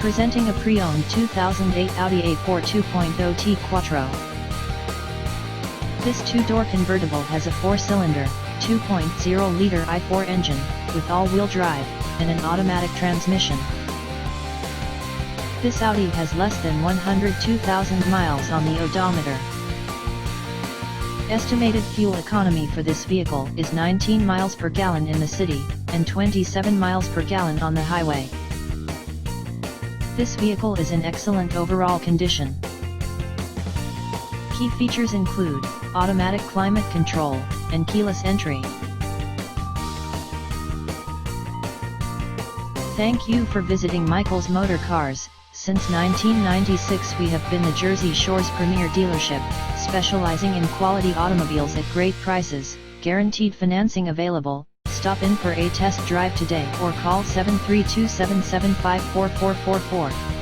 Presenting a pre-owned 2008 Audi A4 2.0T Quattro. This two-door convertible has a 4-cylinder, 2.0-liter i4 engine, with all-wheel drive, and an automatic transmission. This Audi has less than 102,000 miles on the odometer. Estimated fuel economy for this vehicle is 19 miles per gallon in the city, and 27 miles per gallon on the highway. This vehicle is in excellent overall condition. Key features include automatic climate control and keyless entry. Thank you for visiting Michael's Motorcars. Since 1996 we have been the Jersey Shore's premier dealership, specializing in quality automobiles at great prices, guaranteed financing available. Stop in for a test drive today or call 732-775-4444.